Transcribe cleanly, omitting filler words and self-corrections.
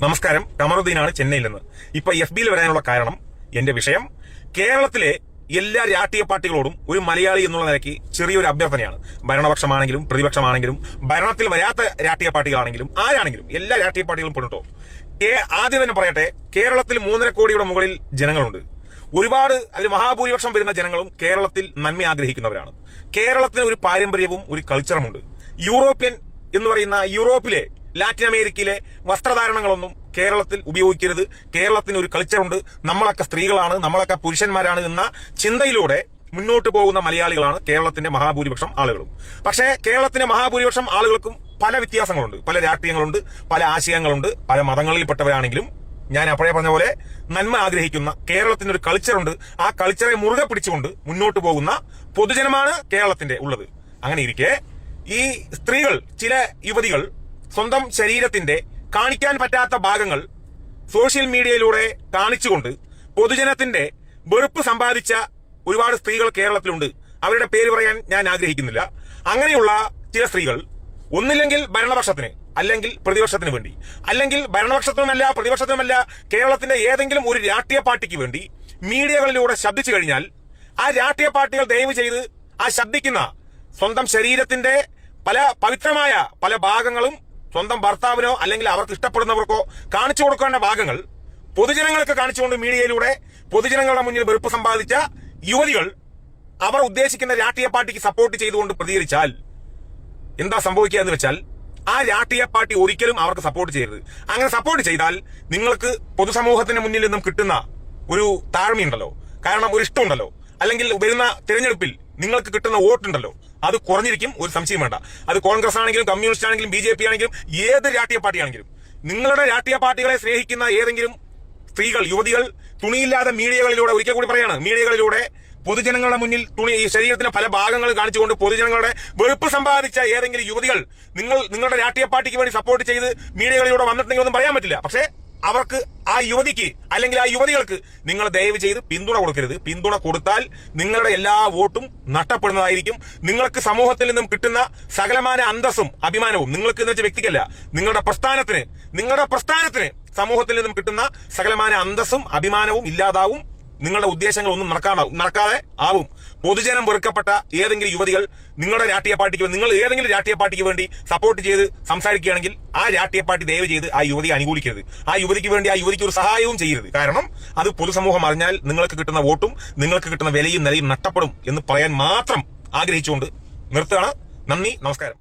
നമസ്കാരം, കമറുദ്ദീനാണ് ചെന്നൈയിൽ നിന്ന്. ഇപ്പൊ FBയിൽ വരാനുള്ള കാരണം എന്റെ വിഷയം കേരളത്തിലെ എല്ലാ രാഷ്ട്രീയ പാർട്ടികളോടും ഒരു മലയാളി എന്നുള്ള നിലയ്ക്ക് ചെറിയൊരു അഭ്യർത്ഥനയാണ്. ഭരണപക്ഷമാണെങ്കിലും പ്രതിപക്ഷമാണെങ്കിലും ഭരണത്തിൽ വരാത്ത രാഷ്ട്രീയ പാർട്ടികളാണെങ്കിലും ആരാണെങ്കിലും എല്ലാ രാഷ്ട്രീയ പാർട്ടികളും പെട്ടോ. ആദ്യം തന്നെ പറയട്ടെ, കേരളത്തിൽ 3.5 കോടിയുടെ മുകളിൽ ജനങ്ങളുണ്ട്. ഒരുപാട് അതിൽ മഹാഭൂരിപക്ഷം വരുന്ന ജനങ്ങളും കേരളത്തിൽ നന്മ ആഗ്രഹിക്കുന്നവരാണ്. കേരളത്തിന് ഒരു പാരമ്പര്യവും ഒരു കൾച്ചറുമുണ്ട്. യൂറോപ്യൻ എന്ന് പറയുന്ന യൂറോപ്പിലെ ലാറ്റിൻ അമേരിക്കയിലെ വസ്ത്രധാരണങ്ങളൊന്നും കേരളത്തിൽ ഉപയോഗിക്കരുത്. കേരളത്തിന് ഒരു കൾച്ചറുണ്ട്. നമ്മളൊക്കെ സ്ത്രീകളാണ്, നമ്മളൊക്കെ പുരുഷന്മാരാണ് എന്ന ചിന്തയിലൂടെ മുന്നോട്ട് പോകുന്ന മലയാളികളാണ് കേരളത്തിന്റെ മഹാഭൂരിപക്ഷം ആളുകളും. പക്ഷേ കേരളത്തിന്റെ മഹാഭൂരിപക്ഷം ആളുകൾക്കും പല വ്യത്യാസങ്ങളുണ്ട്, പല രാഷ്ട്രീയങ്ങളുണ്ട്, പല ആശയങ്ങളുണ്ട്, പല മതങ്ങളിൽപ്പെട്ടവരാണെങ്കിലും ഞാൻ അപ്പോഴേ പറഞ്ഞ പോലെ നന്മ ആഗ്രഹിക്കുന്ന കേരളത്തിന് ഒരു കൾച്ചറുണ്ട്. ആ കൾച്ചറെ മുറുകെ പിടിച്ചുകൊണ്ട് മുന്നോട്ട് പോകുന്ന പൊതുജനമാണ് കേരളത്തിന്റെ ഉള്ളത്. അങ്ങനെ ഇരിക്കെ ഈ സ്ത്രീകൾ, ചില യുവതികൾ സ്വന്തം ശരീരത്തിന്റെ കാണിക്കാൻ പറ്റാത്ത ഭാഗങ്ങൾ സോഷ്യൽ മീഡിയയിലൂടെ കാണിച്ചുകൊണ്ട് പൊതുജനത്തിന്റെ വെറുപ്പ് സമ്പാദിച്ച ഒരുപാട് സ്ത്രീകൾ കേരളത്തിലുണ്ട്. അവരുടെ പേര് പറയാൻ ഞാൻ ആഗ്രഹിക്കുന്നില്ല. അങ്ങനെയുള്ള ചില സ്ത്രീകൾ ഒന്നില്ലെങ്കിൽ ഭരണപക്ഷത്തിന്, അല്ലെങ്കിൽ പ്രതിപക്ഷത്തിന് വേണ്ടി, അല്ലെങ്കിൽ ഭരണപക്ഷത്തിനുമല്ല പ്രതിപക്ഷത്തിനുമല്ല കേരളത്തിന്റെ ഏതെങ്കിലും ഒരു രാഷ്ട്രീയ പാർട്ടിക്ക് വേണ്ടി മീഡിയകളിലൂടെ ശബ്ദിച്ചു കഴിഞ്ഞാൽ ആ രാഷ്ട്രീയ പാർട്ടികൾ ദയവ് ചെയ്ത് ആ ശബ്ദിക്കുന്ന സ്വന്തം ശരീരത്തിന്റെ പല പവിത്രമായ പല ഭാഗങ്ങളും സ്വന്തം ഭർത്താവിനോ അല്ലെങ്കിൽ അവർക്ക് ഇഷ്ടപ്പെടുന്നവർക്കോ കാണിച്ചു കൊടുക്കേണ്ട ഭാഗങ്ങൾ പൊതുജനങ്ങൾക്ക് കാണിച്ചുകൊണ്ട് മീഡിയയിലൂടെ പൊതുജനങ്ങളുടെ മുന്നിൽ വെറുപ്പ് സമ്പാദിച്ച യുവതികൾ അവർ ഉദ്ദേശിക്കുന്ന രാഷ്ട്രീയ പാർട്ടിക്ക് സപ്പോർട്ട് ചെയ്തുകൊണ്ട് പ്രതികരിച്ചാൽ എന്താ സംഭവിക്കുക എന്ന് വെച്ചാൽ, ആ രാഷ്ട്രീയ പാർട്ടി ഒരിക്കലും അവർക്ക് സപ്പോർട്ട് ചെയ്യരുത്. അങ്ങനെ സപ്പോർട്ട് ചെയ്താൽ നിങ്ങൾക്ക് പൊതുസമൂഹത്തിന് മുന്നിൽ നിന്നും കിട്ടുന്ന ഒരു താഴ്മയുണ്ടല്ലോ, കാരണം ഒരു ഇഷ്ടമുണ്ടല്ലോ, അല്ലെങ്കിൽ വരുന്ന തിരഞ്ഞെടുപ്പിൽ നിങ്ങൾക്ക് കിട്ടുന്ന വോട്ടുണ്ടല്ലോ, അത് കുറഞ്ഞിരിക്കും. ഒരു സംശയം വേണ്ട. അത് കോൺഗ്രസ് ആണെങ്കിലും കമ്മ്യൂണിസ്റ്റ് ആണെങ്കിലും BJP ആണെങ്കിലും ഏത് രാഷ്ട്രീയ പാർട്ടി ആണെങ്കിലും നിങ്ങളുടെ രാഷ്ട്രീയ പാർട്ടികളെ സ്നേഹിക്കുന്ന ഏതെങ്കിലും സ്ത്രീകൾ, യുവതികൾ തുണിയില്ലാതെ മീഡിയകളിലൂടെ, ഒരിക്കൽ കൂടി പറയാണ്, മീഡിയകളിലൂടെ പൊതുജനങ്ങളുടെ മുന്നിൽ ഈ ശരീരത്തിന്റെ പല ഭാഗങ്ങൾ കാണിച്ചുകൊണ്ട് പൊതുജനങ്ങളുടെ വെറുപ്പ് സമ്പാദിച്ച ഏതെങ്കിലും യുവതികൾ നിങ്ങളുടെ രാഷ്ട്രീയ പാർട്ടിക്ക് വേണ്ടി സപ്പോർട്ട് ചെയ്ത് മീഡിയകളിലൂടെ വന്നിട്ടുണ്ടെങ്കിൽ ഒന്നും പറയാൻ പറ്റില്ല. പക്ഷേ അവർക്ക്, ആ യുവതിക്ക് അല്ലെങ്കിൽ ആ യുവതികൾക്ക് നിങ്ങൾ ദയവ് ചെയ്ത് പിന്തുണ കൊടുക്കരുത്. പിന്തുണ കൊടുത്താൽ നിങ്ങളുടെ എല്ലാ വോട്ടും നഷ്ടപ്പെടുന്നതായിരിക്കും. നിങ്ങൾക്ക് സമൂഹത്തിൽ നിന്നും കിട്ടുന്ന സകലമാന അന്തസ്സും അഭിമാനവും, നിങ്ങൾക്ക് എന്ന് വെച്ച വ്യക്തിക്കല്ല, നിങ്ങളുടെ പ്രസ്ഥാനത്തിന് സമൂഹത്തിൽ നിന്നും കിട്ടുന്ന സകലമാന അന്തസ്സും അഭിമാനവും ഇല്ലാതാവും. നിങ്ങളുടെ ഉദ്ദേശങ്ങളൊന്നും നടക്കാതെ ആവും. പൊതുജനം വെറുക്കപ്പെട്ട ഏതെങ്കിലും യുവതികൾ നിങ്ങളുടെ രാഷ്ട്രീയ പാർട്ടിക്ക്, നിങ്ങൾ ഏതെങ്കിലും രാഷ്ട്രീയ പാർട്ടിക്ക് വേണ്ടി സപ്പോർട്ട് ചെയ്ത് സംസാരിക്കുകയാണെങ്കിൽ ആ രാഷ്ട്രീയ പാർട്ടി ദയവ് ചെയ്ത് ആ യുവതിയെ അനുകൂലിക്കരുത്. ആ യുവതിക്ക് വേണ്ടി ആ യുവതിക്ക് ഒരു സഹായവും ചെയ്യരുത്. കാരണം അത് പൊതുസമൂഹം അറിഞ്ഞാൽ നിങ്ങൾക്ക് കിട്ടുന്ന വോട്ടും നിങ്ങൾക്ക് കിട്ടുന്ന വിലയും നിലയും നഷ്ടപ്പെടും എന്ന് പറയാൻ മാത്രം ആഗ്രഹിച്ചുകൊണ്ട് നിർത്തുകയാണ്. നന്ദി, നമസ്കാരം.